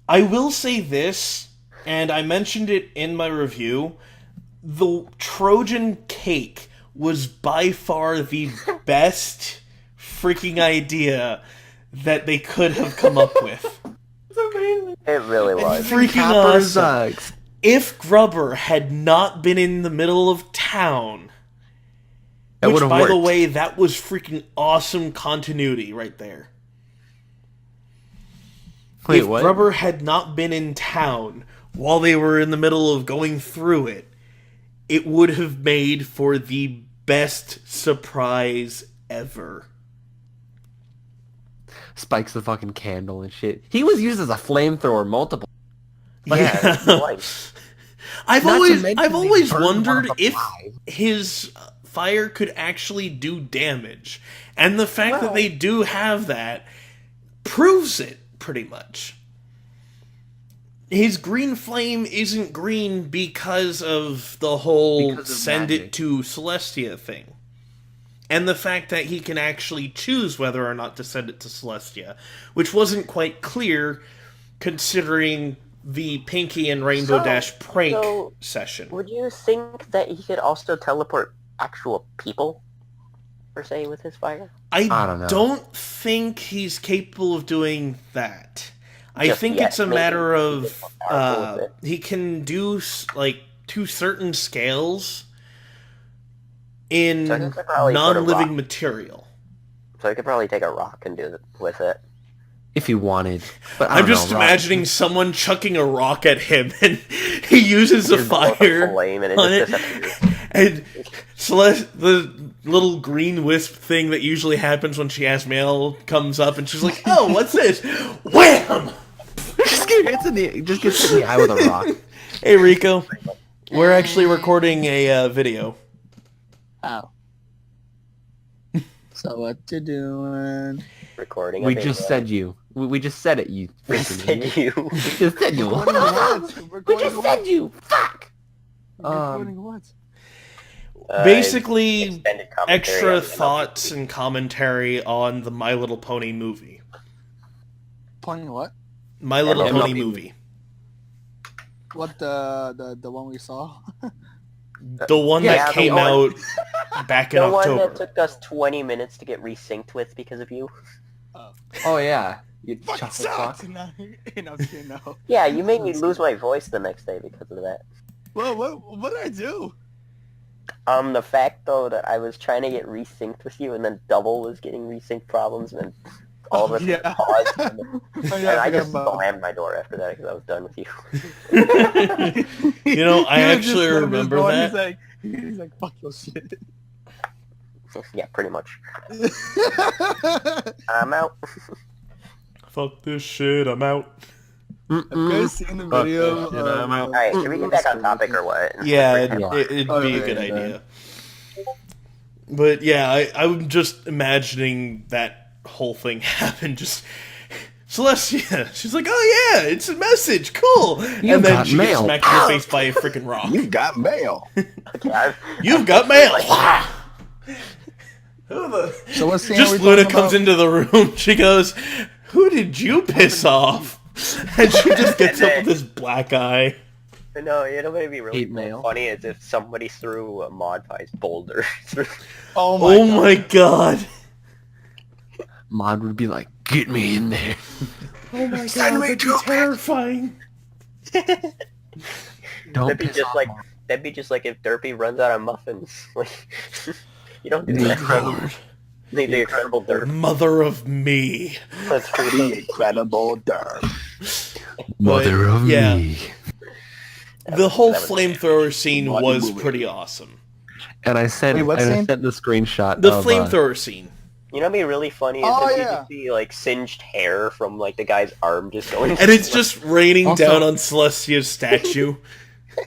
I will say this, and I mentioned it in my review, the Trojan cake was by far the best freaking idea that they could have come up with. It's amazing. It really was. Freaking awesome. If Grubber had not been in the middle of town, which, by the way, that was freaking awesome continuity right there. Wait, if what? Grubber had not been in town while they were in the middle of going through it, it would have made for the best surprise ever. Spikes the fucking candle and shit. He was used as a flamethrower multiple. Yeah. I've always wondered if his fire could actually do damage. And the fact that they do have that proves it, pretty much. His green flame isn't green because of the whole send it to Celestia thing. And the fact that he can actually choose whether or not to send it to Celestia, which wasn't quite clear considering the Pinky and Rainbow Dash prank session. Would you think that he could also teleport actual people, per se, with his fire? I don't think he's capable of doing that. I think it's a matter of he can do like to certain scales in non-living material. So he could probably take a rock and do it with it. If he wanted. But I'm just imagining someone chucking a rock at him and he uses a fire flame and on it. And Celeste, the little green wisp thing that usually happens when she has mail comes up and she's like, oh, what's this? Wham! Just gets hit in the eye with a rock. Hey, Rico. We're actually recording a video. Oh. So what you doing? Recording. We just said you. We just said it, you. We said you. We just said you. We just said you. Fuck. Recording what? Basically, extra thoughts and commentary on the My Little Pony movie. Pony what? My Little Pony movie. What, the one we saw? The one that came out back in October. The one that took us 20 minutes to get resynced with because of you. Oh yeah. You chocolate fuck. No. Yeah, you made me lose my voice the next day because of that. Well, what did I do? The fact, though, that I was trying to get resynced with you, and then Double was getting resync problems, and then all of us paused, and I just slammed my door after that because I was done with you. You know, I actually remember that. He's like, fuck your shit. Yeah, pretty much. I'm out. Fuck this shit, I'm out. Have you guys seen the video? Alright, should we get back on topic or what? Yeah, it'd be a good idea. But yeah, I'm just imagining that whole thing happen. Just Celestia, she's like, oh yeah, it's a message, cool. And then she gets smacked in the face by a freaking rock. You've got mail. You've got mail. So what's just Luna comes into the room. She goes, "Who did you piss off?" And she just gets up with this black eye. No, you know what would be really funny is if somebody threw a Modify's boulder through. Oh my god. Mod would be like, "Get me in there." Oh my god, that'd be terrifying. That'd be just like if Derpy runs out of muffins. Like, you don't do that. The incredible Derp. Mother of me. That's the incredible Derp. Mother of me. The whole flamethrower scene was pretty awesome. And I sent the screenshot. The flamethrower scene. You know what'd be really funny is if you just see like singed hair from like the guy's arm just going. And it's just raining down on Celestia's statue.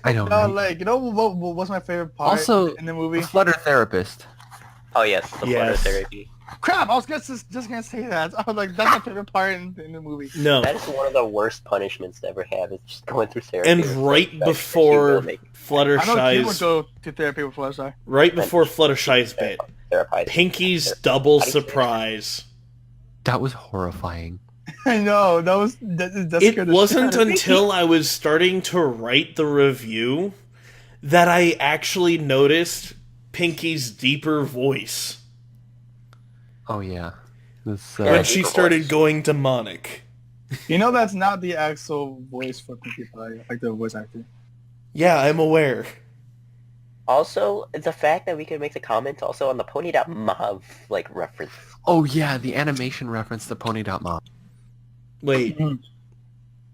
I don't know. Like, you know what was my favorite part in the movie? The Flutter Therapist. Oh yes, the Flutter Therapy. Crap, I was just gonna say that. I was like, that's my favorite part in the movie. No. That is one of the worst punishments to ever have, is just going through therapy. And right before Fluttershy's... I know people go to therapy with Fluttershy. Right before Fluttershy's bit. Pinky's double surprise. That was horrifying. I know that's it wasn't until I was starting to write the review that I actually noticed Pinky's deeper voice. Oh yeah, when she started going demonic. You know that's not the actual voice for Pinkie Pie, like the voice actor. Yeah, I'm aware. Also, the fact that we could make the comment also on the Pony.Mauve like reference. Oh yeah, the animation reference to Pony.Mauve. Wait.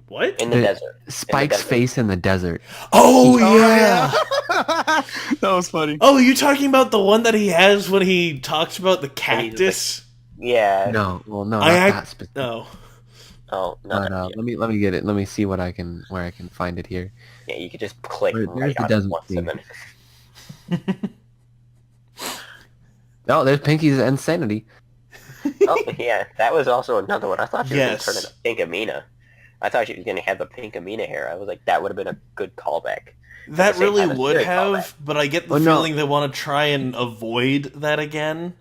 What? In the desert. Spike's face in the desert. Oh yeah! That was funny. Oh, you talking about the one that he has when he talks about the cactus? Like, yeah. No, well, no, not that specific. No. Oh no. Let me get it. Let me see where I can find it here. Yeah, you could just click There's right the on desert it once a minute. Oh, there's Pinky's insanity. Oh yeah, that was also another one. I thought she was going to turn into Pink Amina. I thought she was going to have the Pink Amina hair. I was like, that would have been a good callback. That really would have, but I get the feeling they want to try and avoid that again.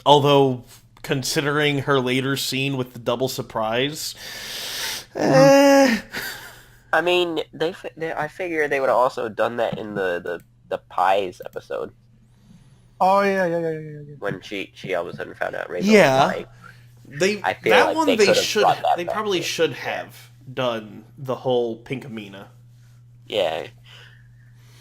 Although, considering her later scene with the double surprise... I mean, I figure they would have also done that in the Pies episode. Oh yeah. When she all of a sudden found out Rachel was lying. They probably should have done the whole Pink Amina. Yeah.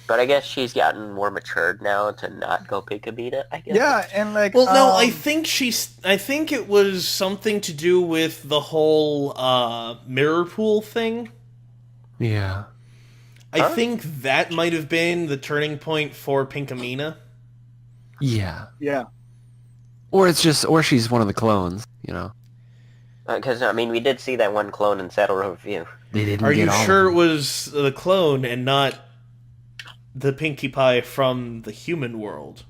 But I guess she's gotten more matured now to not go Pink Amina, I guess. Yeah, and like... Well, no, I think it was something to do with the whole mirror pool thing. Yeah. I think that might have been the turning point for Pink Amina. Yeah. Yeah. Or she's one of the clones, you know. Because, I mean, we did see that one clone in Saddle Review. They didn't Are get you all sure it was the clone and not the Pinkie Pie from the human world?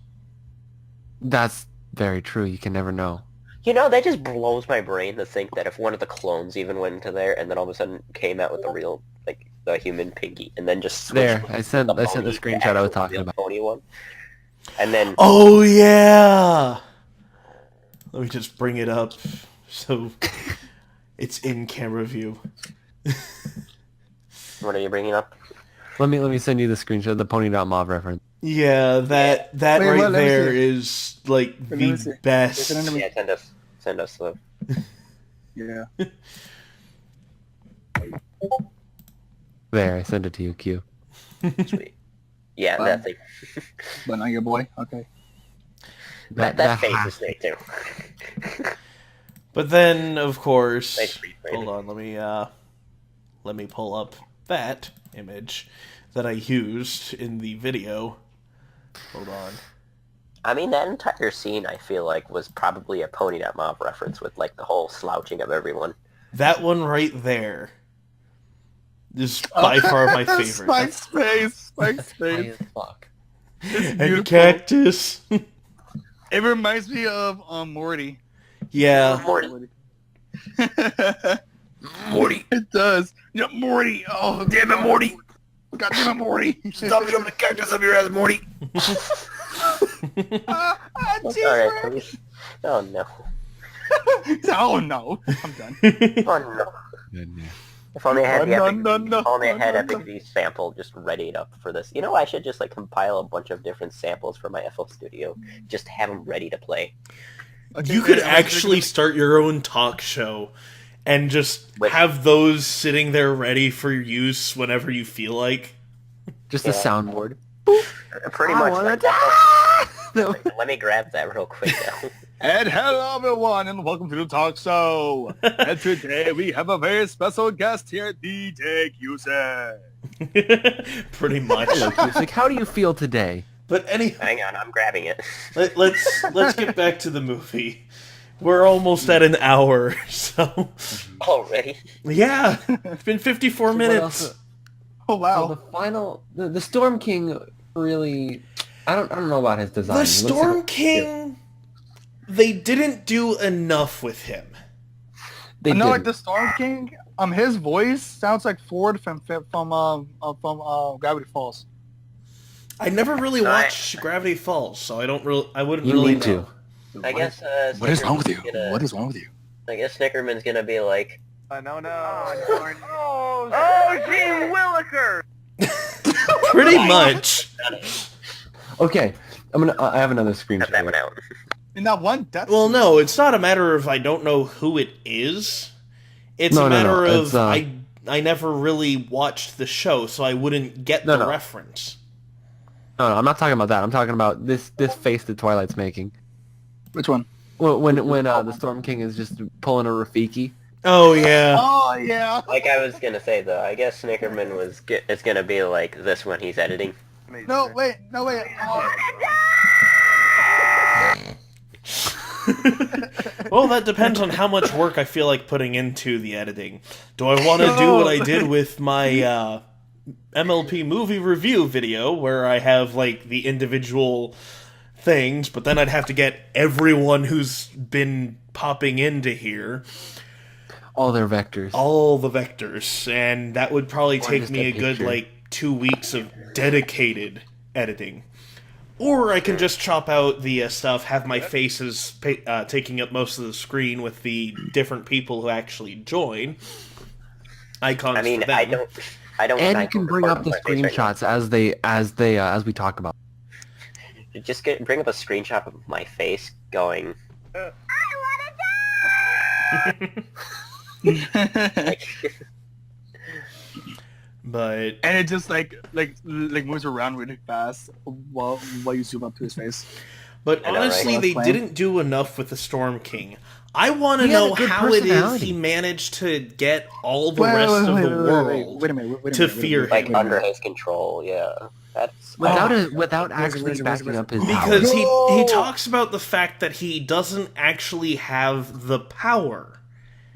That's very true. You can never know. You know, that just blows my brain to think that if one of the clones even went into there and then all of a sudden came out with the real, like, the human Pinky, and then just switched... There, I sent the screenshot I was talking about. Pony one. And then... Oh, yeah! Let me just bring it up so it's in camera view. What are you bringing up? Let me send you the screenshot of the Pony.Mauve reference. Yeah, that right there is like the best. Yeah, send us the... Yeah. There, I sent it to you, Q. Sweet. Yeah, that thing. But not your boy? Okay. That face is great, too. But then, of course... Hold on, let me pull up that image that I used in the video. Hold on. I mean, that entire scene, I feel like, was probably a Pony.Mauve reference with, like, the whole slouching of everyone. That one right there is by far my favorite. Spike's face. Fuck. And cactus. It reminds me of Morty. Yeah. Morty. It does. Yeah, Morty. Oh, damn it, Morty. God damn it, Morty. Stop shoving the cactus up your ass, Morty. Alright, please. Oh, no. Oh, no. I'm done. Oh, no. If only I had Epic V's sample just readied up for this. You know, I should just, like, compile a bunch of different samples for my FL Studio. Just have them ready to play. Okay, you could actually start your own talk show and just have those sitting there ready for use whenever you feel like. Just a soundboard. Pretty much. Let me grab that real quick now. And hello, everyone, and welcome to the talk show. And today we have a very special guest here, DJ Q-Sik. Pretty much. Hello, Q-Sik. How do you feel today? But hang on, I'm grabbing it. Let's get back to the movie. We're almost at an hour, so already. Yeah, it's been 54 minutes. Oh wow! So the Storm King really. I don't know about his design. The Storm King, they didn't do enough with him. I know, like the Storm King. His voice sounds like Ford from Gravity Falls. I never really watched Gravity Falls, so I wouldn't you really need know. to. I guess. What is wrong with you? What is wrong with you? I guess Snickerman's gonna be like, no. oh, gee Willikers! Pretty much. Okay, I have another screenshot. Cut that one out. In that one, that's... Well, no, it's not a matter of I don't know who it is. It's a matter of I never really watched the show, so I wouldn't get the reference. No, I'm not talking about that. I'm talking about this face that Twilight's making. Which one? Well, when the Storm King is just pulling a Rafiki. Oh, yeah. Oh, yeah. Like I was gonna say, though, I guess Snickerman is gonna be like this when he's editing. No, wait. Well, that depends on how much work I feel like putting into the editing. Do I want to do what I did with my MLP movie review video, where I have, like, the individual things, but then I'd have to get everyone who's been popping into here. All their vectors. All the vectors. And that would probably take me a good, 2 weeks of dedicated editing. Or I can just chop out the stuff, have my faces taking up most of the screen with the different people who actually join. Icons. I mean, for them. I don't. And you can bring up the screenshots as we talk about. Just bring up a screenshot of my face going, I wanna die! But and it just like moves around really fast while you zoom up to his face. But honestly, they didn't do enough with the Storm King. I want to know how it is he managed to get all the rest of the world to fear him. Like under his control, yeah. That's without actually backing up his power. Because he talks about the fact that he doesn't actually have the power.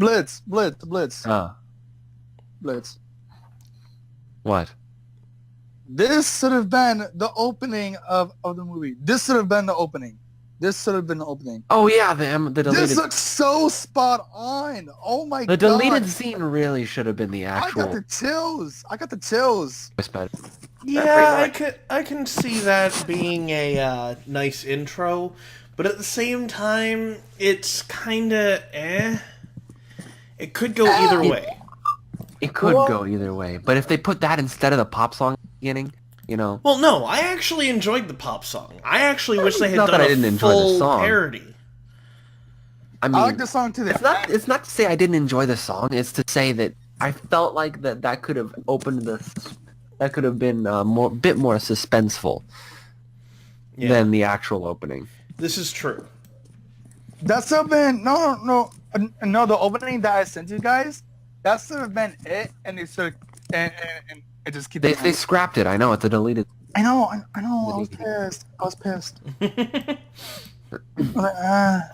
Blitz. Blitz. What? This should have been the opening of the movie. This should have been the opening. Oh yeah, the deleted. This looks so spot on. Oh my god. The deleted scene really should have been the actual. I got the chills. Yeah, I can see that being a nice intro, but at the same time, it's kind of It could go either way. It could go either way, but if they put that instead of the pop song at the beginning, you know. Well, no, I actually enjoyed the pop song. I actually wish they had done a enjoy the full song. Parody. I mean, I like the song too. It's not to say I didn't enjoy the song. It's to say that I felt like that could have opened that could have been bit more suspenseful than the actual opening. This is true. That should have been no. The opening that I sent you guys. That should have been it, and it should and it just keep. They scrapped it. I know it's a deleted. I know. I was pissed.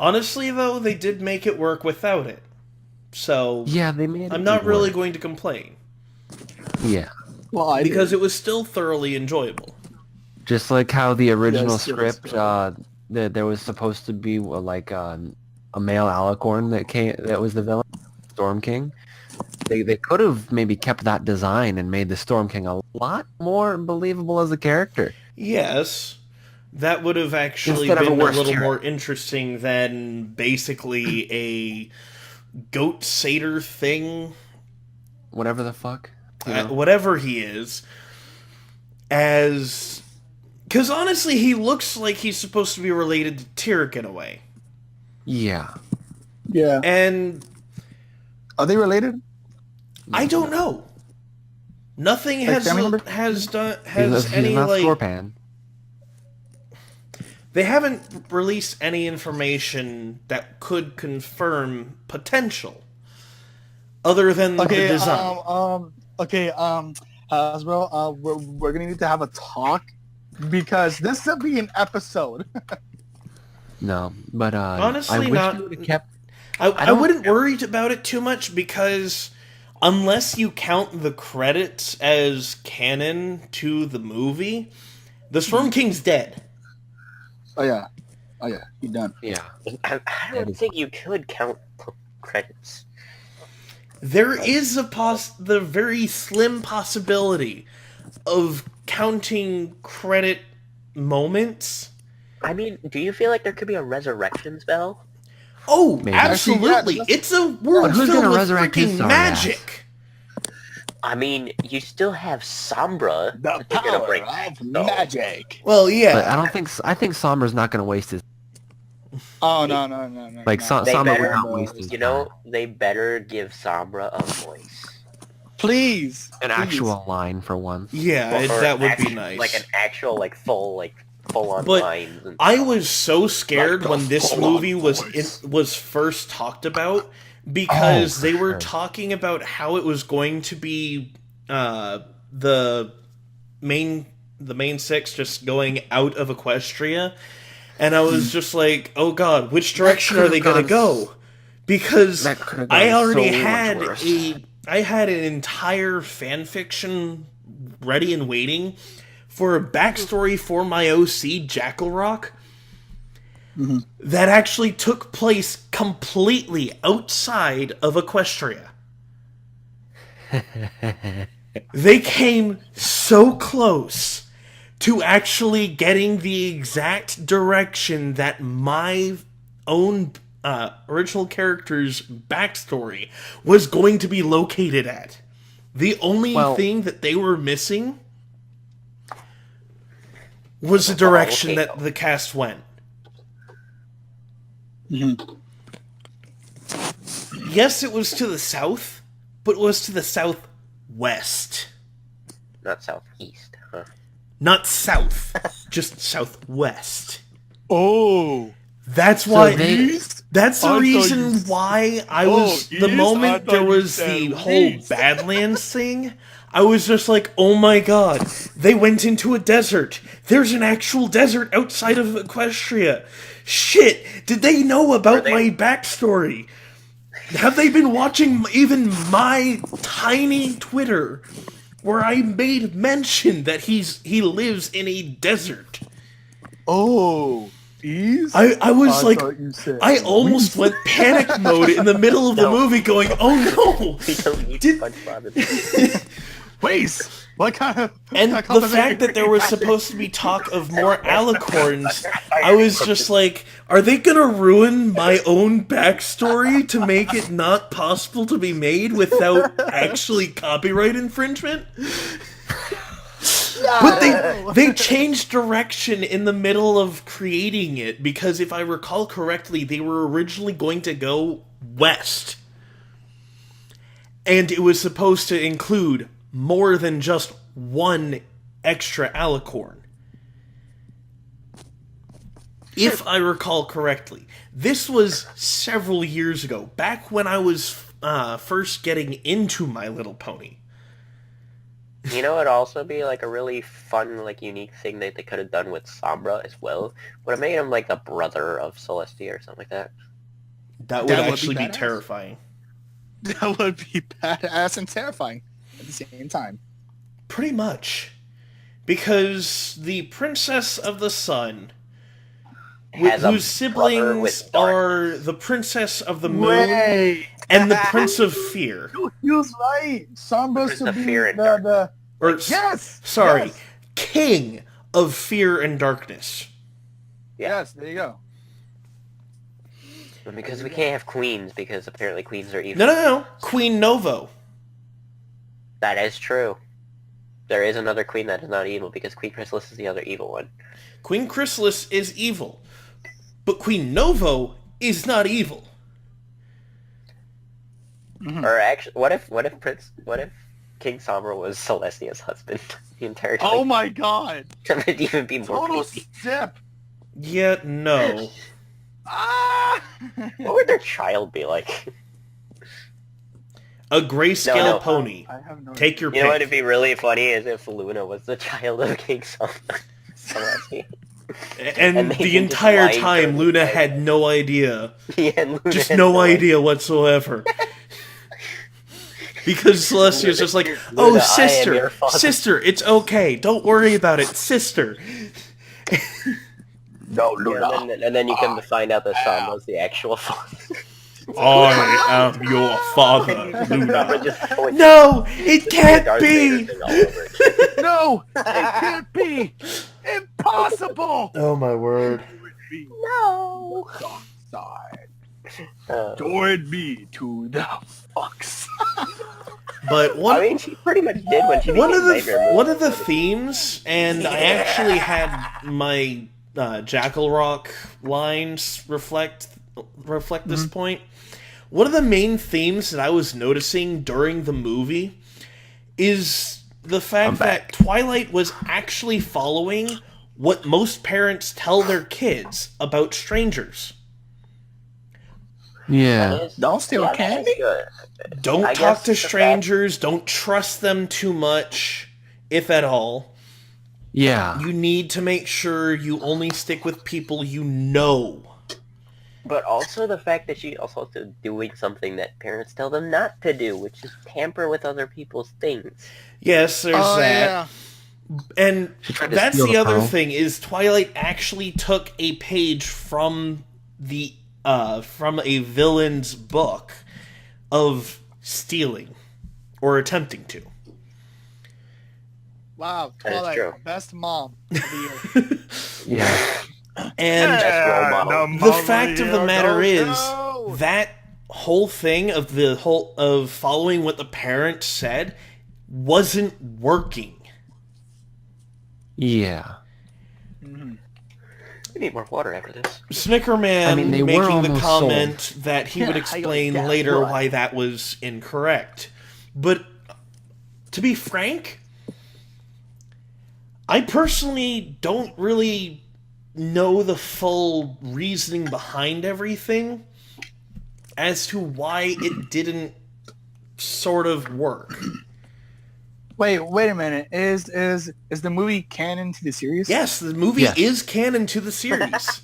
Honestly, though, they did make it work without it. So yeah, they made. I'm not really going to complain. Yeah. Well, because it was still thoroughly enjoyable. Just like how the original script, there was supposed to be like a male alicorn that was the villain, Storm King. They could have maybe kept that design and made the Storm King a lot more believable as a character. Yes, that would have actually been a little more interesting than basically a goat satyr thing. Whatever the fuck. Whatever he is. Because honestly, he looks like he's supposed to be related to Tyrek in a way. Yeah. And are they related? I don't know. Nothing has any not like. Scorpan. They haven't released any information that could confirm potential, other than the design. Hasbro, we're gonna need to have a talk because this should be an episode. No, but honestly, I wouldn't worry about it too much because unless you count the credits as canon to the movie, the Storm King's dead. Oh yeah, he's done. Yeah, I don't think you could count credits. There is the very slim possibility of counting credit moments. I mean, do you feel like there could be a resurrection spell? Oh, maybe. absolutely! It's a world who's filled gonna with resurrect his freaking sorry magic. I mean, you still have Sombra. The that they're gonna power bring of back, though. magic. Well, yeah. But I think Sombra's not going to waste his. Oh no. Like no. Sombra better- will not waste his. You know, they better give Sombra a voice. Please. An actual line for once. Yeah, Or that would actual- be nice. Like an actual, full on But lines. And I was so scared Like the when this full-on movie voice. was first talked about because Oh, they were sure. talking about how it was going to be the main six just going out of Equestria, and I was just like, oh god, which direction are they going to go? Because That could've I gone already so much had worse. I had an entire fan fiction ready and waiting for a backstory for my OC Jackal Rock that actually took place completely outside of Equestria. They came so close to actually getting the exact direction that my own original character's backstory was going to be located at. The only thing that they were missing was the direction that the cast went. Yes, it was to the south, but it was to the southwest. not southeast, huh? Not south, just southwest. Oh. That's why. East? That's the I thought reason you- why I was. The east? I moment thought there you was said the whole west. Badlands thing, I was just like, oh my god, they went into a desert. There's an actual desert outside of Equestria. Shit, did they know about my backstory? Have they been watching even my tiny Twitter, where I made mention that he lives in a desert? Oh. East? I was like, thought you said I almost went panic mode in the middle of the movie, going, "Oh We don't need Did- SpongeBob. Waste. What kind of? And what the kind of fact that there was supposed to be talk of more alicorns, I was just like, are they gonna ruin my own backstory to make it not possible to be made without actually copyright infringement? But they changed direction in the middle of creating it, because if I recall correctly, they were originally going to go west. And it was supposed to include more than just one extra alicorn. If I recall correctly. This was several years ago, back when I was first getting into My Little Pony. You know, it'd also be like a really fun, unique thing that they could have done with Sombra as well. Would have made him like the brother of Celestia or something like that. That would That would be actually be badass. terrifying. That would be badass and terrifying at the same time. Pretty much. Because the Princess of the Sun, Has a whose brother siblings with dark- are the Princess of the Moon Wait. and the Prince of Fear. He was right. Sombra's There's to the be fear and the Or, yes. sorry, Yes. King of Fear and Darkness. Yeah. Yes. There you go. Because we can't have queens, because apparently queens are evil. No. Queen Novo. That is true. There is another queen that is not evil, because Queen Chrysalis is the other evil one. Queen Chrysalis is evil. But Queen Novo is not evil. Or actually, what if King Sombra was Celestia's husband the entire time? Oh my god. That would even be more Total creepy. step. Yeah, no. Ah. What would their child be like? A grayscale No. pony. I have no. Take your You know pick. what'd be really funny is if Luna was the child of King Sombra. Celestia. And And they the can just entire lie time, for Luna the- had no idea. Yeah, and Luna Just had no idea whatsoever. Because Celestia's just like, Luna, oh, I am sister, your father." sister, it's okay. Don't worry about it, sister. No, Yeah, and then you come to find out that Sombra's the actual father. I am your father, Sombra Luna. just points No, it at can't Darth Vader be. thing all over it. No, it can't be. Impossible. Oh my word. No. Dark side. Join me to the Fox. But she pretty much did when she one of the themes, and I actually had my Jackal Rock lines reflect this point. One of the main themes that I was noticing during the movie is the fact that Twilight was actually following what most parents tell their kids about strangers. Yeah. Don't steal candy. Don't talk to strangers. Don't trust them too much, if at all. Yeah. You need to make sure you only stick with people you know. But also the fact that she's also doing something that parents tell them not to do, which is tamper with other people's things. Yes, there's that. Yeah. And that's the other thing, is Twilight actually took a page from a villain's book of stealing, or attempting to. Wow, Twilight, best mom of the year. Yeah. And the fact of the matter is that whole thing of following what the parents said wasn't working. Yeah. We need more water after this. Snickerman making the comment that he would explain later why that was incorrect. But to be frank, I personally don't really know the full reasoning behind everything as to why it didn't sort of work. Wait a minute. Is the movie canon to the series? Yes, the movie is canon to the series.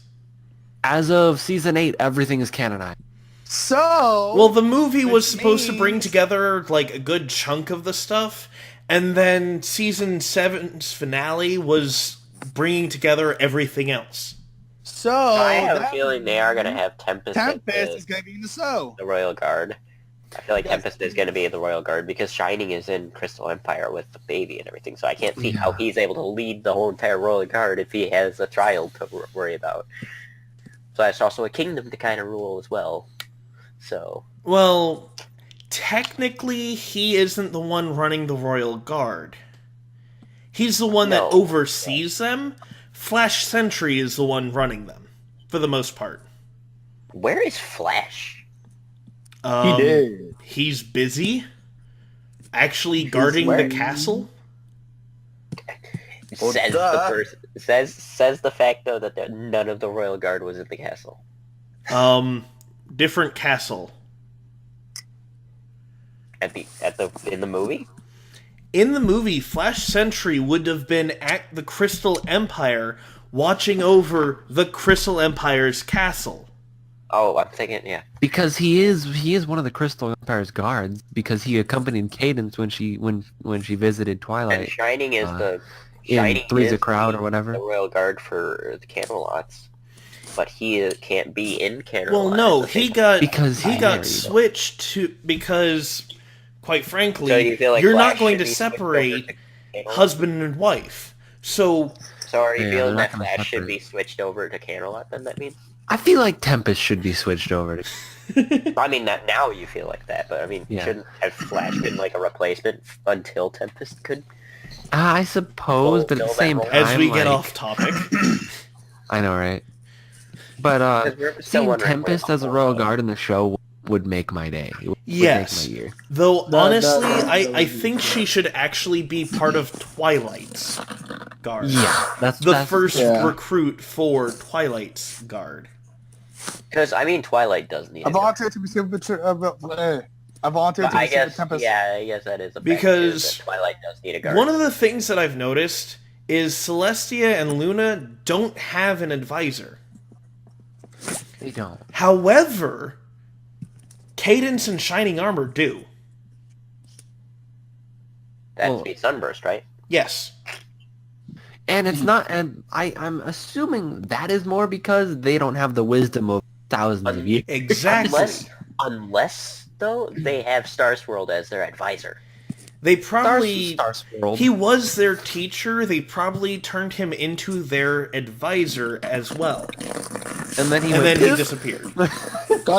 As of season 8, everything is canonized. So... Well, the movie was supposed to bring together, like, a good chunk of the stuff, and then season 7's finale was bringing together everything else. So... I have a feeling they are going to have Tempest. Tempest is going to be in the Royal Guard. I feel like Tempest is going to be in the Royal Guard because Shining is in Crystal Empire with the baby and everything, so I can't see how he's able to lead the whole entire Royal Guard if he has a child to worry about. So that's also a kingdom to kind of rule as well. So... Well, technically, he isn't the one running the Royal Guard. He's the one that oversees them. Flash Sentry is the one running them, for the most part. Where is Flash? He did. He's busy, actually guarding the castle. Says the fact though that none of the Royal Guard was in the castle. Different castle. In the movie? In the movie, Flash Sentry would have been at the Crystal Empire, watching over the Crystal Empire's castle. Oh, I'm thinking, yeah. Because he is one of the Crystal Empire's guards, because he accompanied Cadence when she visited Twilight. And Shining is in Three's a Crowd or whatever. The Royal Guard for the Camelots. But he can't be in Camelot. Well, no, he got switched to, because, quite frankly, so you feel like you're Flash not going to to separate husband and wife. So are you feeling that Flash should be switched over to Camelot then, that means? I feel like Tempest should be switched over to... I mean, that now you feel like that, but I mean, shouldn't have Flash been like a replacement until Tempest could? I suppose, but at the same time... As we get off topic. I know, right? But seeing Tempest as a Royal Guard in the show would make my day. It would make my year. Though, honestly, I think she should actually be part of Twilight's Guard. Yeah. That's the first recruit for Twilight's Guard. Because, I mean, Twilight does need I volunteered to be I volunteered to be Tempest. Yeah, I guess that is a fact. Because Twilight does need a guard. One of the things that I've noticed is Celestia and Luna don't have an advisor. They don't. However, Cadence and Shining Armor do. That'd be Sunburst, right? Yes. And it's not, and I'm assuming that is more because they don't have the wisdom of thousands of years. Exactly. Unless, though, they have Starsworld as their advisor. They probably... He was their teacher. They probably turned him into their advisor as well. And then he disappeared.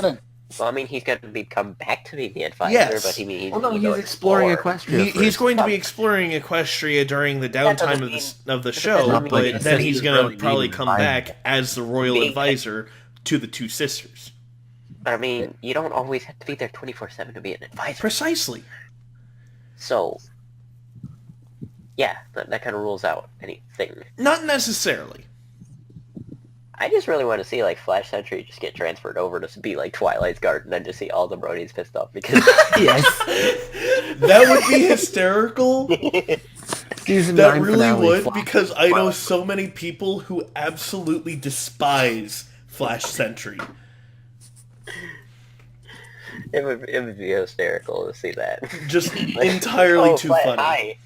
Got it. Well, I mean, he's going to come back to be the advisor, but he's exploring Equestria. He's going to be exploring Equestria during the downtime of the show, but then he's going to probably come back as the royal advisor to the two sisters. I mean, you don't always have to be there 24/7 to be an advisor. Precisely. So, yeah, that kind of rules out anything. Not necessarily. I just really want to see, like, Flash Sentry just get transferred over to be, like, Twilight's Guard, and then just see all the Bronies pissed off, because... Yes. That would be hysterical. Season that 9 really would, Flash. because I know so many people who absolutely despise Flash Sentry. It would be hysterical to see that. Just entirely too funny. Hi.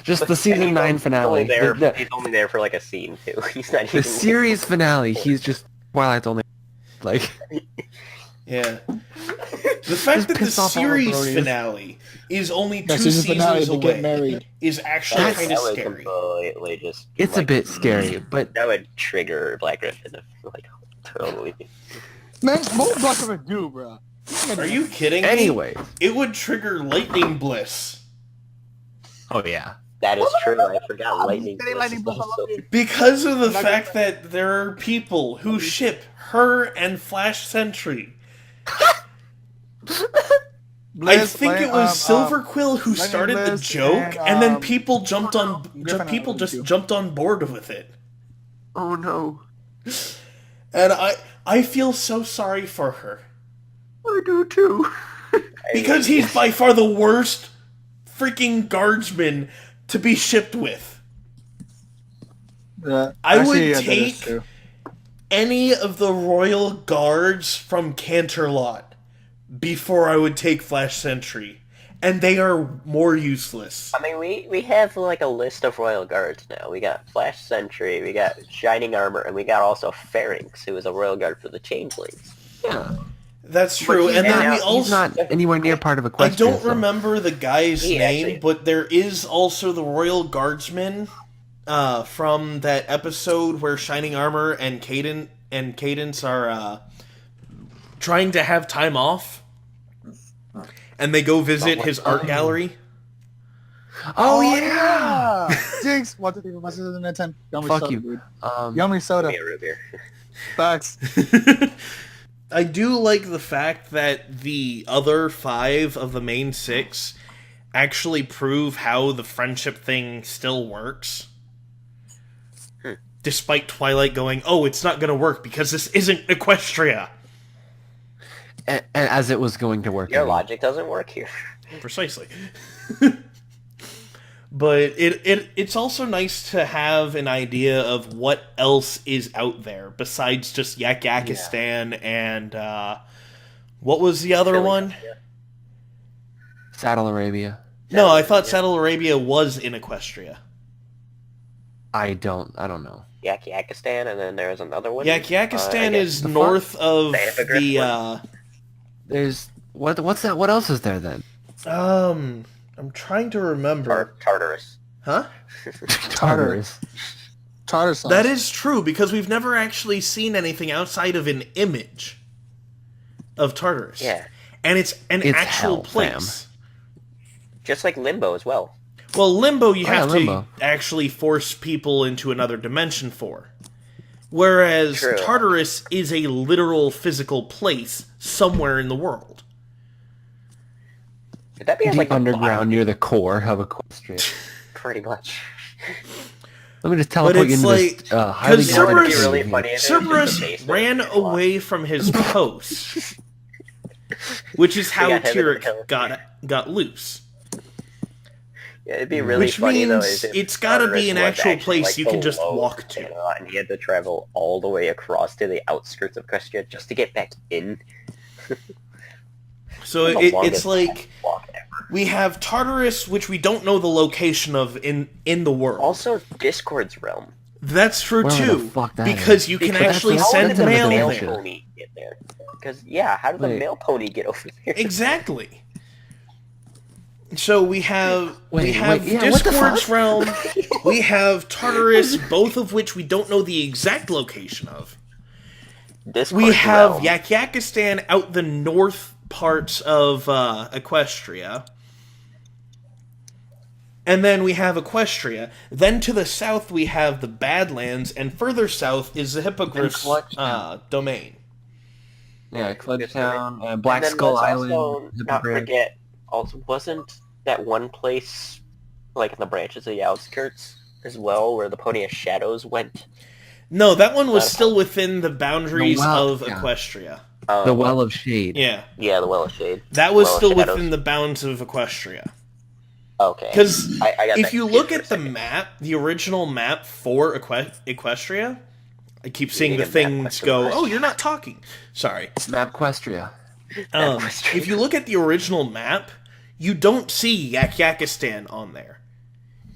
Just the season 9 finale. He's only there for like a scene too. He's not the even series finale. He's just Twilight's only like. Yeah. The fact that the series finale is only 2 seasons away is actually kind of scary. It's a bit scary, but that would trigger Black Griffin, like totally. Man, what would Black Griffin do, bro? Are you kidding me? Anyway, it would trigger Lightning Bliss. Oh yeah, that is true. I forgot Lightning Bliss. Because of the fact that there are people who ship her and Flash Sentry. I think it was Silver Quill who started the joke, and then people jumped on board with it. Oh no! And I feel so sorry for her. I do too. Because he's by far the worst freaking guardsman to be shipped with. I would take any of the royal guards from Canterlot before I would take Flash Sentry. And they are more useless. I mean, we have like a list of royal guards now. We got Flash Sentry, we got Shining Armor, and we got also Pharynx, who is a royal guard for the Changelings. Yeah. That's true, and then we also... He's not anywhere near part of Equestria. I don't remember the guy's name, but there is also the Royal Guardsman from that episode where Shining Armor and Cadence are trying to have time off, and they go visit his art gallery. Oh yeah! Jinx, 1, 2, 3, 4, 5, 6, 7, 8, 10. Yummy Fuck soda, you. dude. Yummy soda. Root beer. Facts. I do like the fact that the other 5 of the main 6 actually prove how the friendship thing still works. Despite Twilight going, oh, it's not going to work because this isn't Equestria. And as it was going to work. Your logic doesn't work here. Precisely. But it's also nice to have an idea of what else is out there besides just Yakistan and what was the other one? Saddle Arabia. No, I thought Saddle Arabia was in Equestria. I don't know. Yakistan, and then there's another one. Yakistan is north of the. There's what's that? What else is there then? I'm trying to remember. Tartarus. Huh? Tartarus. Tartarus. That is true, because we've never actually seen anything outside of an image of Tartarus. Yeah. And it's an actual hell, place. fam. Just like Limbo as well. Well, Limbo you have Limbo. to actually force people into another dimension for. Whereas Tartarus is a literal physical place somewhere in the world. Would that be Deep like underground near the core of Equestria. Pretty much. Let me just teleport you into this highly Cerberus ran away from his post, which is how Tyrek got loose. Yeah, it'd be really funny though. It's got to be an actual place you can just walk to. And he had to travel all the way across to the outskirts of Equestria just to get back in. So it's like we have Tartarus, which we don't know the location of in the world. Also, Discord's realm. That's true Where too, the fuck that because is? you can Because actually that's send the mail mail there. Pony get there? Because how did the mail pony get over there? Exactly. So we have yeah, Discord's realm, we have Tartarus, both of which we don't know the exact location of. we have Yakistan out the north parts of Equestria. And then we have Equestria. Then to the south we have the Badlands, and further south is the Hippogriff's domain. Yeah, Clutchtown, Black Skull Island. Also, not forget, also wasn't that one place, like in the branches of the outskirts as well, where the Pony of Shadows went? No, that one was still within the boundaries of Equestria. The Well of Shade. Yeah, the Well of Shade. That was still within the bounds of Equestria. Okay. Because if you look at the map, the original map for Equestria, I keep seeing the things go, oh, you're not talking. Sorry. Mapquestria. If you look at the original map, you don't see Yakistan on there.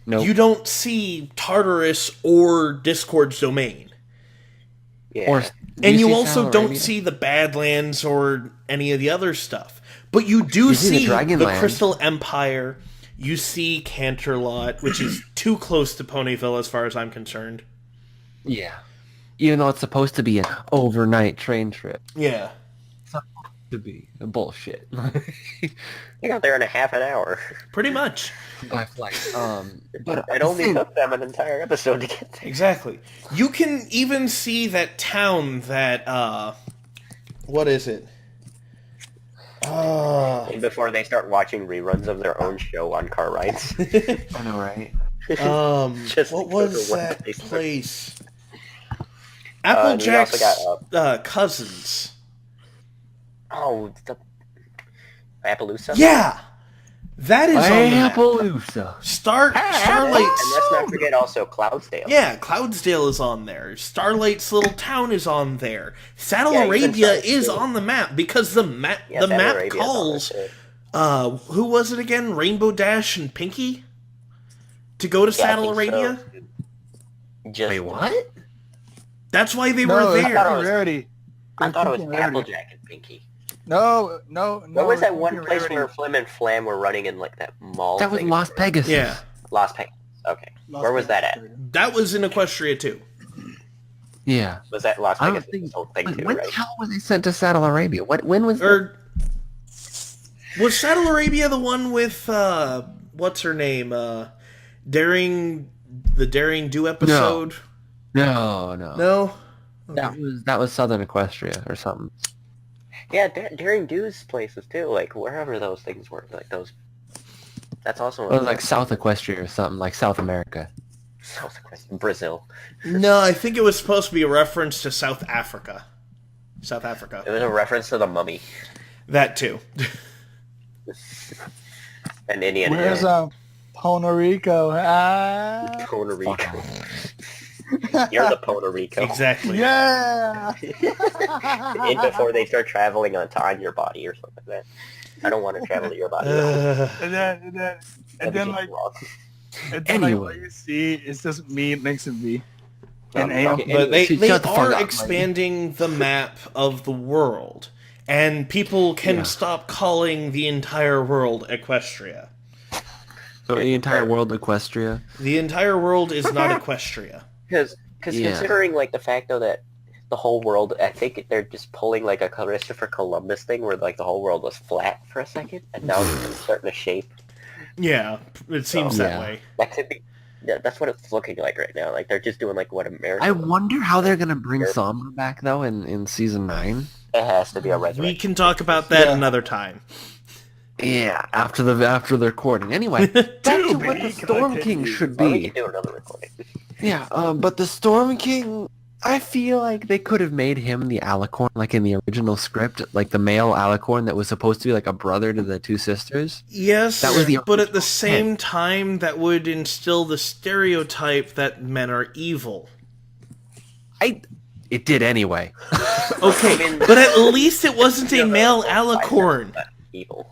Nope. You don't see Tartarus or Discord's domain. Yeah. And you also don't see the Badlands or any of the other stuff. But you do see the Crystal Empire. You see Canterlot, which is too close to Ponyville as far as I'm concerned. Yeah. Even though it's supposed to be an overnight train trip. Yeah. It's supposed to be bullshit. They got there in a half an hour. Pretty much. By flight. But it only took them an entire episode to get there. Exactly. You can even see that town that, what is it? Before they start watching reruns of their own show on car rides. I know, right? What was that place? Applejack's cousins. Oh, the Appaloosa? Yeah! That is on Appaloosa. Starlight's... And let's not forget also Cloudsdale. Yeah, Cloudsdale is on there. Starlight's little town is on there. Saddle Arabia is on the map because the map calls... who was it again? Rainbow Dash and Pinky? To go to Saddle Arabia? So. Wait, what? That's why they were there. I thought it was Applejack and Pinky. No. What was that one place where Flim and Flam were running in like that mall? That was Las Vegas. Yeah. Las Vegas. Okay. Where was that at? That was in Equestria too. Yeah. Was that Las Vegas? When the hell was they sent to Saddle Arabia? When was was Saddle Arabia the one with what's her name? The Daring Do episode? No. No? Okay. That was Southern Equestria or something. Yeah, Daring Do's places too, like wherever those things were, like those. That's also. It was like South Equestria or something, like South America. South Equestria, Brazil. No, I think it was supposed to be a reference to South Africa. South Africa. It was a reference to the Mummy. That too. And Indiana. Where's Puerto Rico? Puerto Rico. You're the Puerto Rico. Exactly. Yeah. And before they start traveling on your body or something like that. I don't want to travel to your body. And then like what you see is just me next to me. But they are expanding the map of the world, and people can stop calling the entire world Equestria. So the entire world Equestria? The entire world is not Equestria. Because considering like the fact though that the whole world, I think they're just pulling like a Christopher Columbus thing where like the whole world was flat for a second and now it's starting to shape. Yeah, it seems that way. That could be. Yeah, that's what it's looking like right now. Like they're just doing like what America. I wonder how they're gonna bring Sombra back though in season 9. It has to be a resurrection. We can talk about that another time. Yeah, after the recording. Anyway, back to what the Storm King should be. We can do another recording. Yeah, but the Storm King, I feel like they could have made him the Alicorn, like in the original script, like the male Alicorn that was supposed to be like a brother to the two sisters. Yes, that was but at the same time, that would instill the stereotype that men are evil. It did anyway. Okay, but at least it wasn't a male Alicorn. Evil.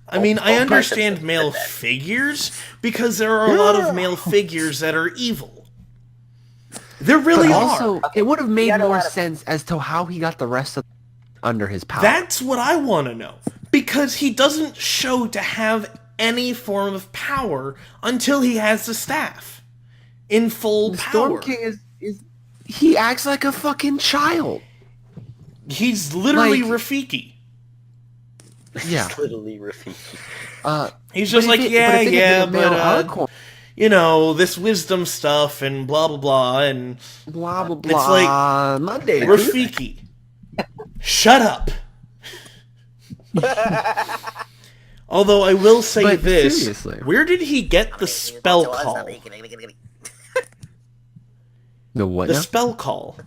I mean, I understand male figures, because there are a lot of male figures that are evil. There really are. Also, it would have made more sense as to how he got the rest of under his power. That's what I want to know. Because he doesn't show to have any form of power until he has the staff. In full power. Storm King he acts like a fucking child. He's literally Rafiki. Yeah. He's literally Rafiki. He's just like, but you know, this wisdom stuff and blah blah blah and blah blah blah. It's like Monday, Rafiki. Shut up. Although I will say this, seriously, where did he get the spell call? The what? The spell call.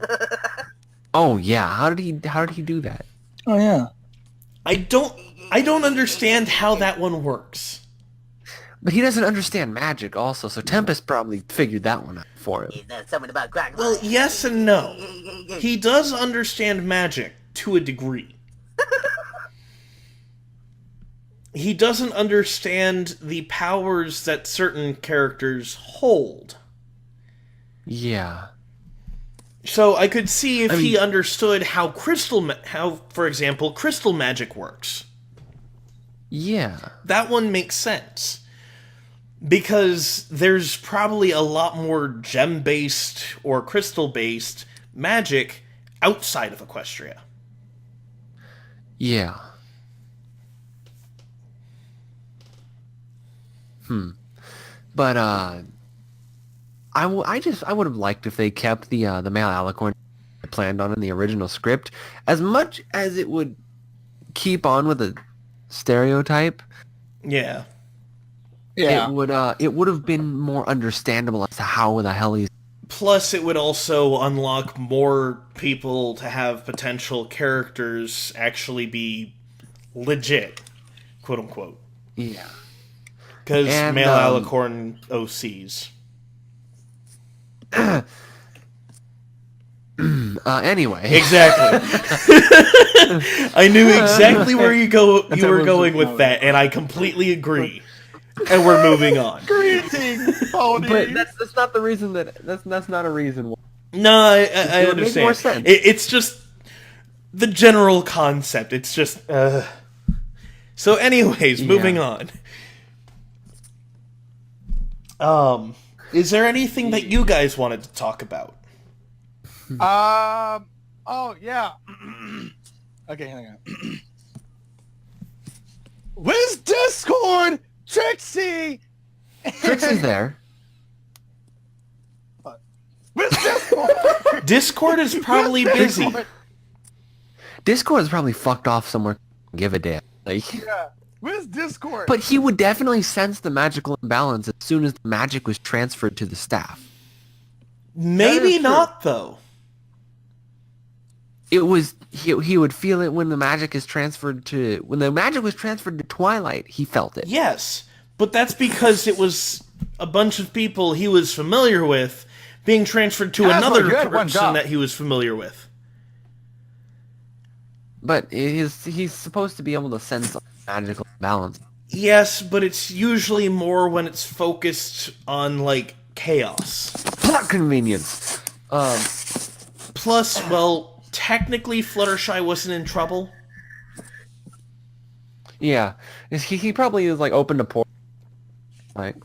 Oh yeah, how did he do that? Oh yeah. I don't understand how that one works. But he doesn't understand magic also, so Tempest probably figured that one out for him. Well, yes and no. He does understand magic to a degree. He doesn't understand the powers that certain characters hold. Yeah. So I could see if he understood how for example, crystal magic works. Yeah. That one makes sense. Because there's probably a lot more gem-based or crystal-based magic outside of Equestria. Yeah. But I would have liked if they kept the male alicorn planned on in the original script, as much as it would keep on with a stereotype. Yeah. Yeah. It would have been more understandable as to how the hell he's. Plus, it would also unlock more people to have potential characters actually be legit, quote unquote. Yeah. Because male alicorn OCs. Anyway. Exactly. I knew exactly where you were going with that, and I completely agree. And we're moving on. Greetings, Bronies. But that's not the reason that's not a reason why. No, I understand. Make more sense. It's just the general concept. It's just So anyways, moving on. Is there anything that you guys wanted to talk about? Oh yeah. Okay, hang on. Where's Discord? Trixie! Trixie's there. Where's Discord? Discord is probably busy. Discord is probably fucked off somewhere. Give a damn. Like, Yeah. Where's Discord? but he would definitely sense the magical imbalance as soon as the magic was transferred to the staff. Maybe not, though. It was he would feel it when the magic is transferred to Twilight. He felt it. Yes, but that's because it was a bunch of people he was familiar with being transferred to another person that he was familiar with. But he's supposed to be able to sense magical balance. Yes, but it's usually more when it's focused on, like, chaos. Plot convenience. Plus, well, technically Fluttershy wasn't in trouble. Yeah. He probably is, like, open to portal. Like,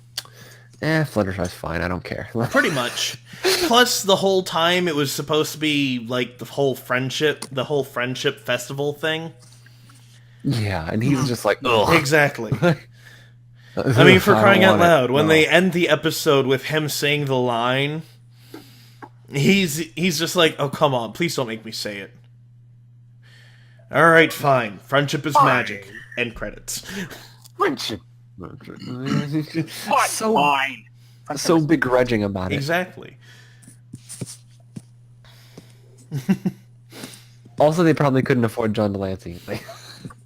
Fluttershy's fine, I don't care. Pretty much. Plus, the whole time it was supposed to be, like, the whole friendship festival thing. Yeah, and he's just like, ugh. Exactly. I mean, for crying out loud, when they end the episode with him saying the line, he's just like, oh, come on, please don't make me say it. Alright, fine. Friendship is magic. End credits. Friendship. So begrudging about it. Exactly. Also, they probably couldn't afford John Delancey.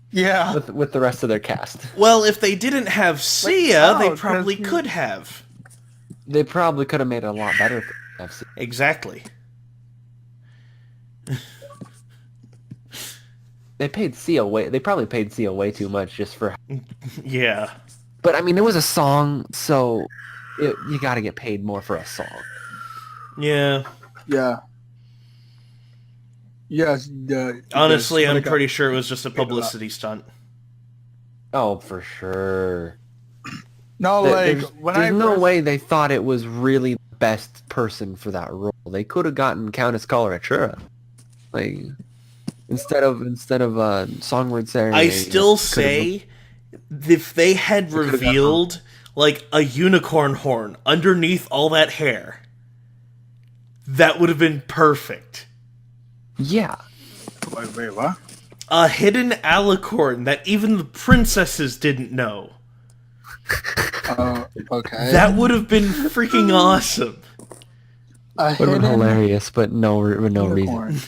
Yeah. With the rest of their cast. Well, if they didn't have Sia, they probably could have. They probably could have made it a lot better. Exactly. They probably paid Sia way too much just for... Yeah. But, I mean, it was a song, so you gotta get paid more for a song. Yeah. Yeah. Yes. Honestly, I'm pretty sure it was just a publicity stunt. Oh, for sure. No, There's no way they thought it was really best person for that role. They could have gotten Countess Coloratura. Like instead of Songbird Serenade. I still say if they had revealed like a unicorn horn underneath all that hair, that would have been perfect. Yeah. Wait, what? A hidden alicorn that even the princesses didn't know. Okay. That would have been freaking awesome. Would have been hilarious, but no reason.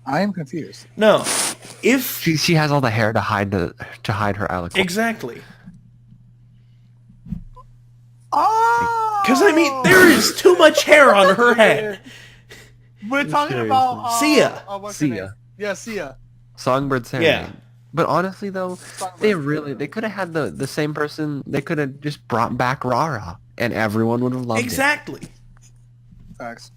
I am confused. No, if she has all the hair to hide her alicorn. Exactly. Oh! Because I mean, there is too much hair on her head. We're talking about Sia. Sia. Yeah, Sia. Songbird Serenade. Yeah. But honestly, though, they could have had the same person. They could have just brought back Rara, and everyone would have loved Exactly. Facts.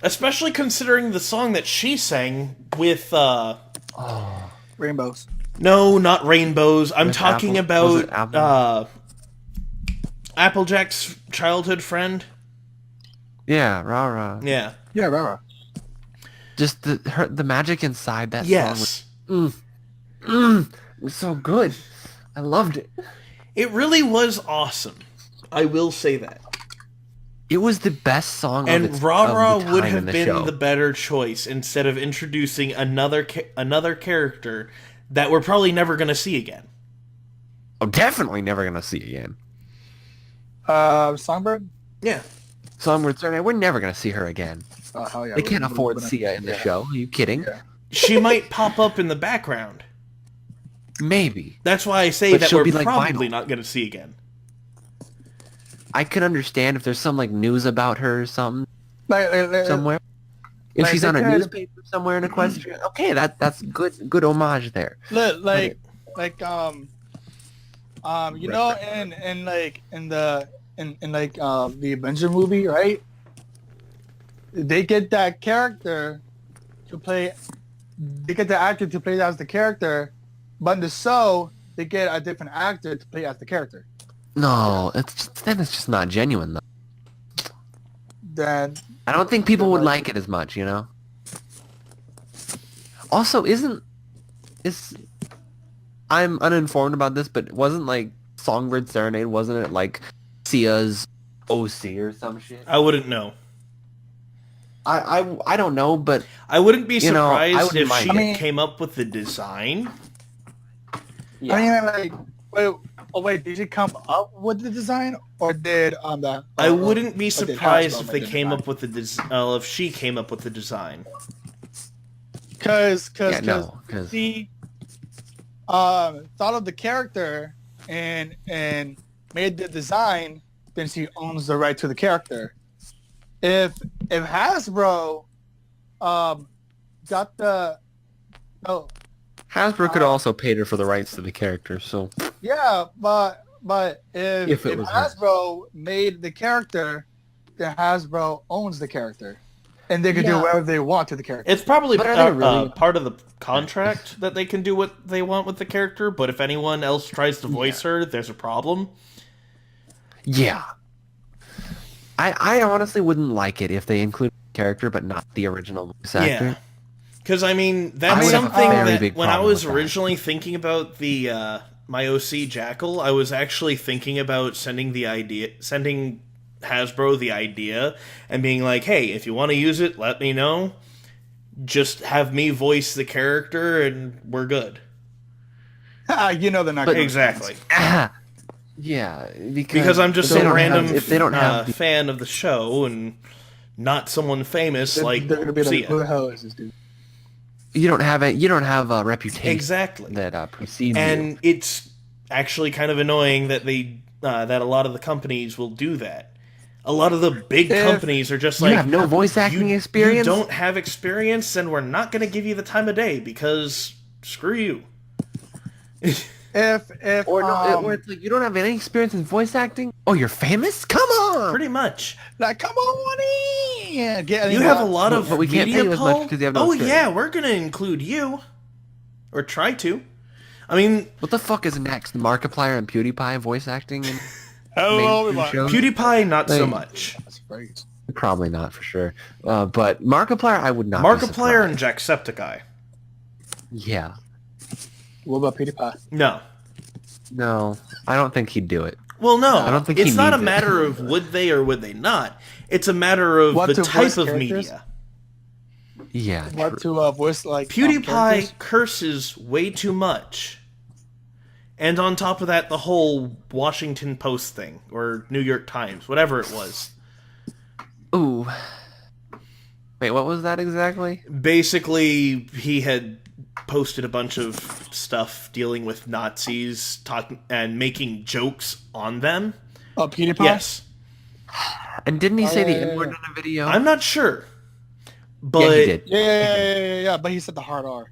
Especially considering the song that she sang with, Rainbows. No, not Rainbows. I'm With talking Apple? Was it about, Applejack's childhood friend. it. Yeah, Rara. Yeah. Yeah, Rara. Just the magic inside that Yes. song was so good. I loved it. It really was awesome. I will say that. It was the best song And of its, Rara of the would time in have been show. the better choice instead of introducing another character that we're probably never going to see again. I'm definitely never gonna see again. Songbird? Yeah. Songbird Serenade, we're never gonna see her again. Hell yeah. They can't afford Sia in the show. Are you kidding? Yeah. She might pop up in the background. Maybe. That's why I say But that she'll we're be like probably vinyl. not going to see again. I could understand if there's some like news about her or something Like, somewhere. If like she's they on a could- newspaper somewhere in Equestria, okay, that's good homage there. like you know, in the Avenger movie, right? They get that character to play. They get the actor to play as the character, but in the show, they get a different actor to play as the character. No, then it's just not genuine though. Then I don't think people would like it as much, you know. Also, I'm uninformed about this, but wasn't like Songbird Serenade, wasn't it like Sia's OC or some shit? I wouldn't know. I don't know, but I wouldn't be You know, I surprised wouldn't if mind she it. came up with the design. yeah. I mean, wait, did she come up with the design, or did the? I wouldn't be or did surprised Hasbro if make they the came design? up with the if she came up with the design. Because because thought of the character and made the design, then she owns the right to the character. If Hasbro got the Hasbro could also paid her for the rights to the character, so yeah, but if it was her. Hasbro made the character, then Hasbro owns the character, and they can do Yeah. whatever they want to the character. It's probably But are they really- part of the contract that they can do what they want with the character, but if anyone else tries to voice her, there's a problem. yeah. I honestly wouldn't like it if they included the character but not the original voice actor. Yeah. Because, I mean, I that's would have a something very that big when I problem was with that. originally thinking about the my OC Jackal, I was actually thinking about sending Hasbro the idea and being like, hey, if you want to use it, let me know. Just have me voice the character and we're good. You know they're not. But- gonna- Exactly. Yeah, Because I'm just if they some don't have- random if they don't have the- fan of the show and not someone famous like they're gonna be like, Sia. who the hell is this dude? you don't have a reputation Exactly. that precedes you. And it's actually kind of annoying that that a lot of the companies will do that. A lot of the big companies are just You like, have no voice acting you experience? don't have experience, and we're not going to give you the time of day because screw you. If Or it's like you don't have any experience in voice acting? Oh, you're famous? Come on! Pretty much. like, come on in. You have a lot of But we can't media pay you as much pull. because you have no Oh experience. yeah, we're going to include you, or try to. I mean, What the fuck is next? Markiplier and PewDiePie voice acting? And Hello, PewDiePie, not so much. That's great. Probably not for sure. But Markiplier, I would not. Markiplier and Jacksepticeye. Yeah. What about PewDiePie? No, I don't think he'd do it. Well, no, I don't think it's not a needs it. matter of would they or would they not. It's a matter of What, the to type voice of characters? media. Yeah. What to voice like PewDiePie characters? curses way too much. And on top of that, the whole Washington Post thing, or New York Times, whatever it was. Ooh. Wait, what was that exactly? Basically, he had posted a bunch of stuff dealing with Nazis, talking and making jokes on them. Oh, PewDiePie? Yes. And didn't he say the N-word in a video? I'm not sure. But yeah, he did. Yeah, but he said the hard R.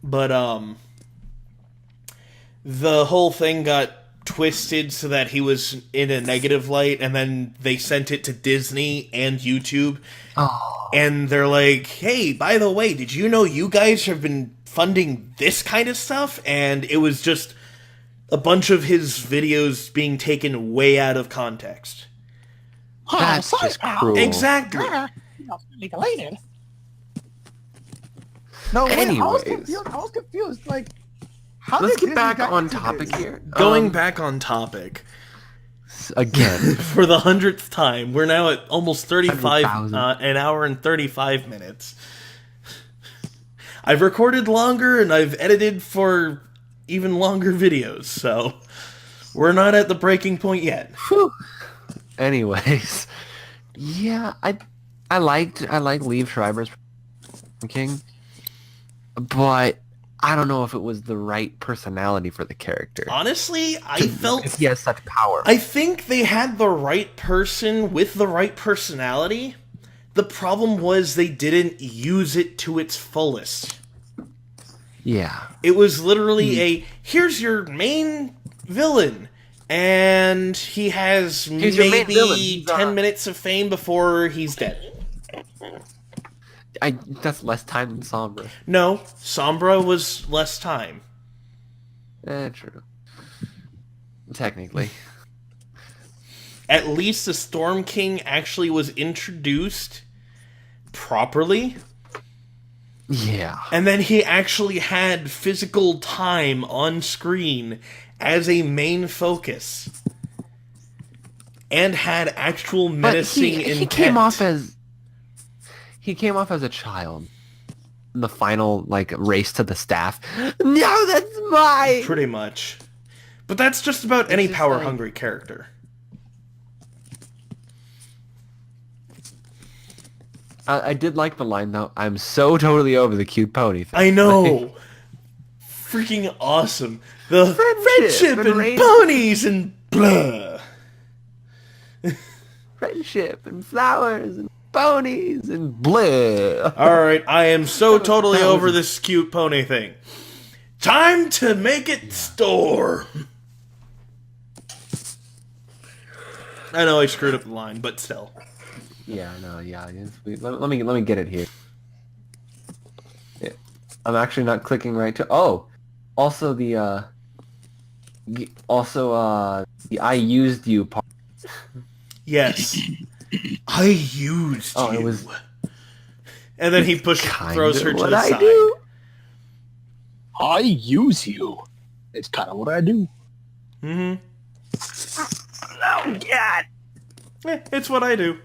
But, the whole thing got twisted so that he was in a negative light, and then they sent it to Disney and YouTube. Oh. And they're like, hey, by the way, did you know you guys have been funding this kind of stuff? And it was just a bunch of his videos being taken way out of context. That's just cruel. Exactly. No, wait, Anyways. I was confused. Like, how Let's did get back Disney on into topic this? here. Going back on topic. Again. For the 100th time. We're now at almost 35, 100,000. an hour and 35 minutes. I've recorded longer, and I've edited for even longer videos, so we're not at the breaking point yet. Whew. Anyways. Yeah, I liked Liev Schreiber's King, but I don't know if it was the right personality for the character. Honestly, I felt... If he has such power. I think they had the right person with the right personality. The problem was they didn't use it to its fullest. Yeah. It was literally here's your main villain, and he has maybe 10 minutes of fame before he's dead. That's less time than Sombra. No, Sombra was less time. True. Technically. At least the Storm King actually was introduced properly. Yeah. And then he actually had physical time on screen as a main focus. And had actual menacing intent. He came off as a child. In the final, race to the staff. No, that's mine! Pretty much. But that's just about any power-hungry character. I did like the line, though. I'm so totally over the cute pony thing. I know! Freaking awesome. The friendship and rain. ponies and blah. Friendship and flowers and ponies and blah. Alright, I am so totally over this cute pony thing. Time to make it store! I know I screwed up the line, but still. Yeah, no, yeah. Let me get it here. Yeah. I'm actually not clicking right to. Oh, also the I used you part. Yes. I used you. It was. And then he throws her to what the I side. do. I use you. It's kind of what I do. Mm-hmm. Oh God. It's what I do.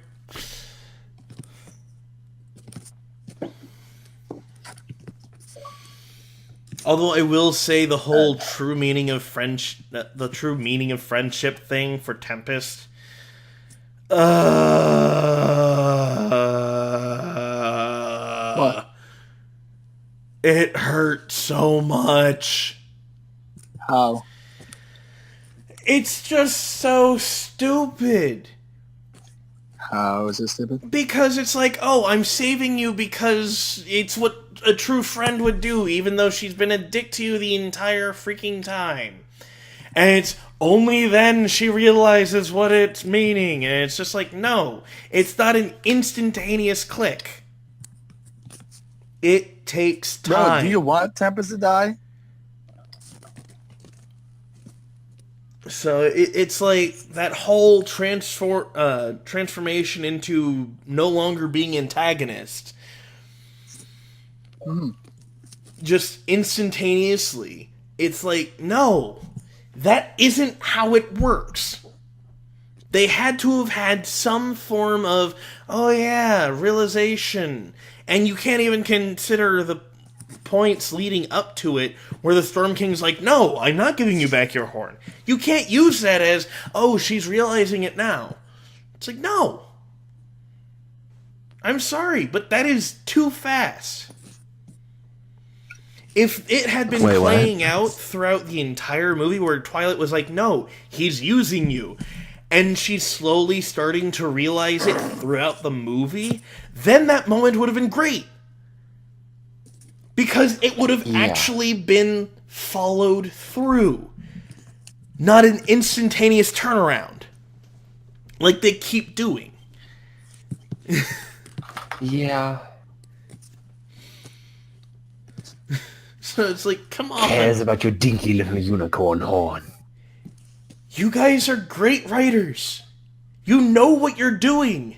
Although I will say the whole true meaning of the true meaning of friendship thing for Tempest. What? It hurt so much. How? It's just so stupid. How is it stupid? Because it's like, oh, I'm saving you because it's what a true friend would do, even though she's been a dick to you the entire freaking time. And it's only then she realizes what it's meaning, and it's just like, no, it's not an instantaneous click. It takes time. Bro, do you want Tempest to die? So it's like that whole transformation into no longer being antagonist. Mm. Just instantaneously. It's like, no, that isn't how it works. They had to have had some form of, oh yeah, realization. And you can't even consider the points leading up to it where the Storm King's like, no, I'm not giving you back your horn. You can't use that as, oh, she's realizing it now. It's like, no. I'm sorry, but that is too fast. If it had been playing out throughout the entire movie where Twilight was like, no, he's using you, and she's slowly starting to realize it throughout the movie, then that moment would have been great. Because it would have actually been followed through. Not an instantaneous turnaround. Like they keep doing. Yeah. So it's like, come on. Cares about your dinky little unicorn horn. You guys are great writers. You know what you're doing.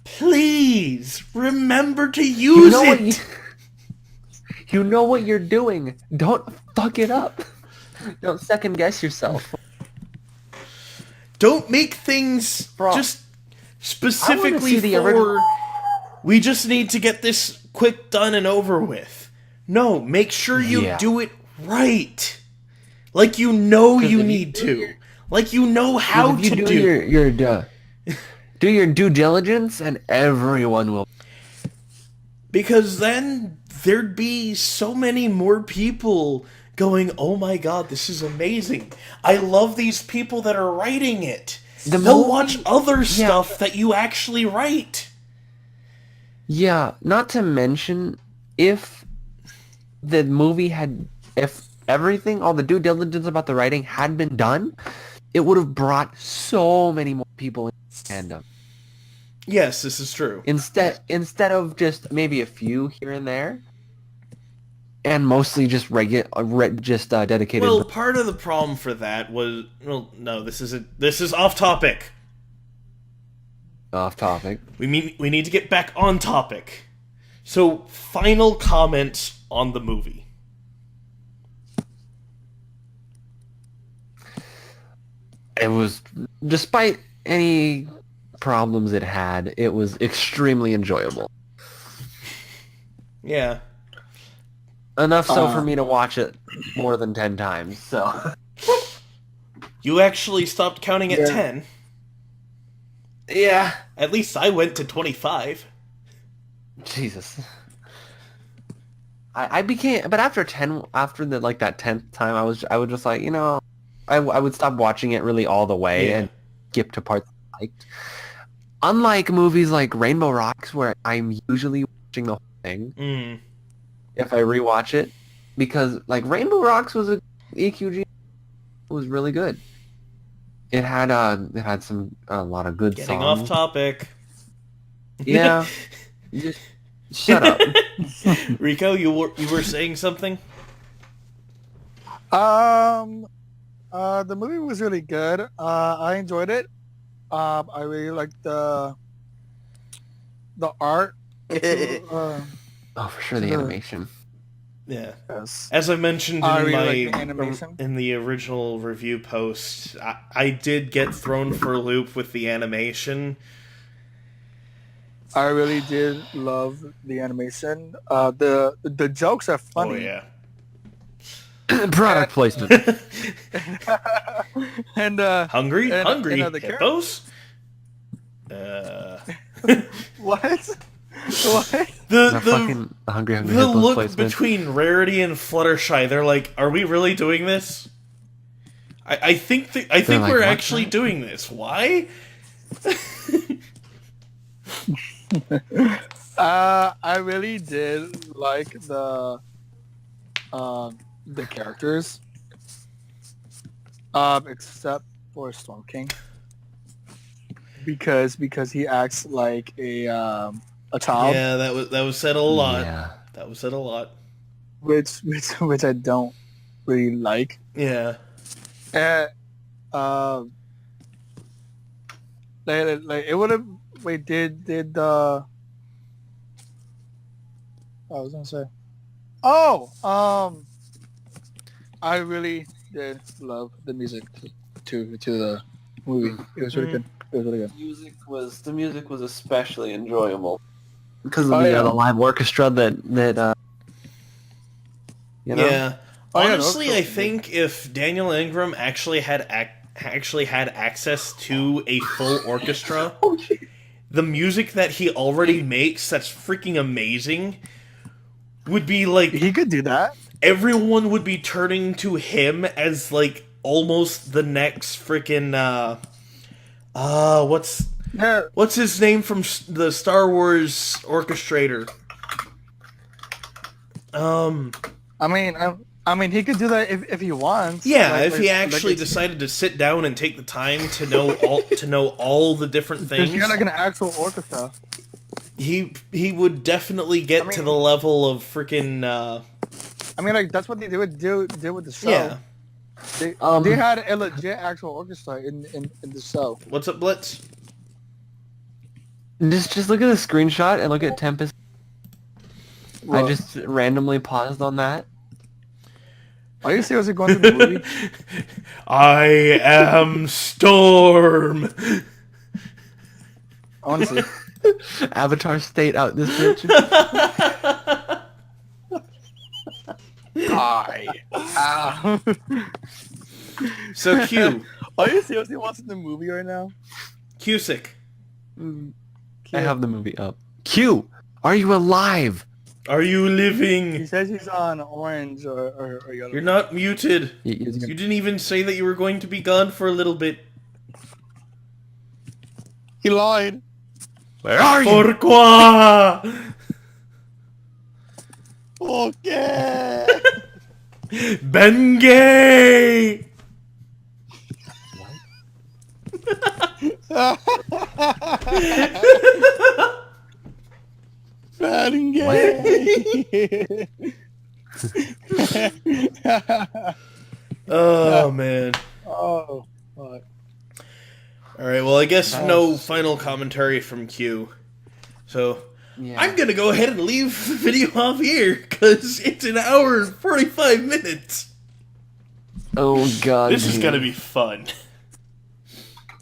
Please remember to use it. You know what you're doing. Don't fuck it up. Don't second guess yourself. Don't make things just specifically for... We just need to get this quick done and over with. No, make sure you do it right. Like you know you need to. Like you know how to do. Do your due diligence and everyone will. Because then there'd be so many more people going, oh my god, this is amazing. I love these people that are writing it. They'll watch other stuff that you actually write. Yeah, not to mention, if the movie had, if everything, all the due diligence about the writing had been done, it would have brought so many more people in fandom. Yes, this is true. Instead of just maybe a few here and there, and mostly just dedicated. Well, part of the problem for that was, well, no, this is off topic. Off topic. We need to get back on topic. So, final comments on the movie. It was, despite any problems it had, it was extremely enjoyable. Yeah. Enough so for me to watch it more than 10 times, so. You actually stopped counting at 10. Yeah. At least I went to 25. Jesus. I became, but after that 10th time, I would just like, I would stop watching it really all the way and skip to parts I liked. Unlike movies like Rainbow Rocks, where I'm usually watching the whole thing if I rewatch it, because like Rainbow Rocks was EQG was really good. It had a lot of good songs. Getting off topic. Yeah. Just shut up. Rico, you were saying something? The movie was really good. I enjoyed it. I really liked the art. Oh, for sure, the animation. Yeah. Yes. As I mentioned in in the original review post, I did get thrown for a loop with the animation. I really did love the animation. The jokes are funny. Oh yeah. Product placement. And hungry the hippos. What? What? The hungry look placement. between Rarity and Fluttershy, they're like, are we really doing this? I think we're actually doing this. Why? I really did like the characters, except for Storm King, because he acts like a child. Yeah, that was said a lot. Yeah. That was said a lot. Which I don't really like. Yeah. And like it would have. Wait, did I was gonna say. Oh, I really did love the music to the movie. It was really good. It was really good. The music was especially enjoyable because of yeah. the live orchestra that you know? Yeah. Honestly, I think if Daniel Ingram actually had access to a full orchestra, the music that he already makes that's freaking amazing would be like he could do that. Everyone would be turning to him as like almost the next freaking what's his name from the Star Wars orchestrator? I mean, he could do that if he wants. Yeah, if he actually decided to sit down and take the time to know all the different things. You're like an actual orchestra. He would definitely get to the level of freaking. I mean, like that's what they did with the show. Yeah. They had a legit actual orchestra in the show. What's up, Blitz? Just look at the screenshot and look at Tempest. What? I just randomly paused on that. Are you seriously going to the movie? I am Storm. Honestly. Avatar state out this bitch. So Q. Are you seriously watching the movie right now? Q-Sik. I have the movie up. Q, are you alive? Are you living? He says he's on orange or yellow. You're not muted. You didn't even say that you were going to be gone for a little bit. He lied. Where are you? Pourquoi? Okay. Bengay. Bengay. Oh man. Oh. Fuck. Alright, well I guess no final commentary from Q. So, yeah. I'm gonna go ahead and leave the video off here, because it's an hour and 45 minutes. Oh god. This is gonna be fun.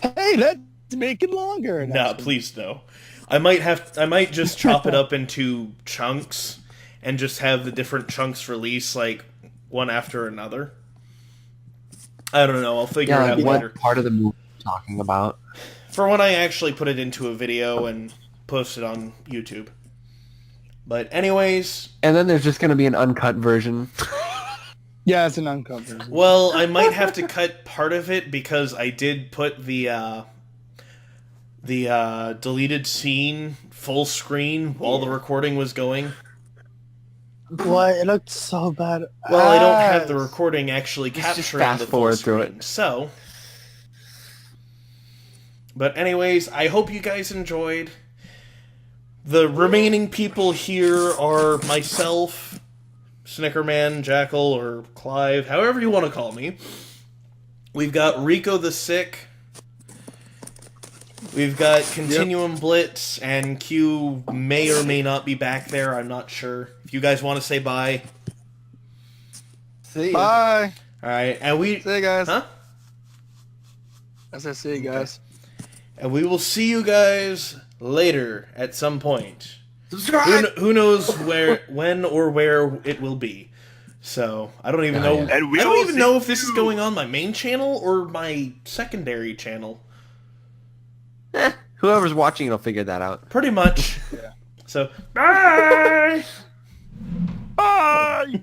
Hey, let's make it longer. Nah, please no. I might just chop it up into chunks, and just have the different chunks release, like, one after another. I don't know, I'll figure it out later. What part of the movie are you talking about? For when I actually put it into a video and post it on YouTube. But anyways... And then there's just going to be an uncut version. Yeah, it's an uncut version. Well, I might have to cut part of it because I did put the deleted scene full screen while the recording was going. What? It looked so bad. Well, I don't have the recording actually capturing the full screen, through it. So... But anyways, I hope you guys enjoyed. The remaining people here are myself, Snickerman, Jackal, or Clive, however you want to call me. We've got Rico-the-Fox. We've got Continuum Blitz, and Q may or may not be back there, I'm not sure. If you guys want to say bye. See you. Bye. Alright, and we... See you guys. Huh? I said see you guys. And we will see you guys later at some point. Subscribe! Who knows when or where it will be. So, I don't even know. Yeah. I don't even know if this is going on my main channel or my secondary channel. Whoever's watching will figure that out. Pretty much. Yeah. So, bye! Bye!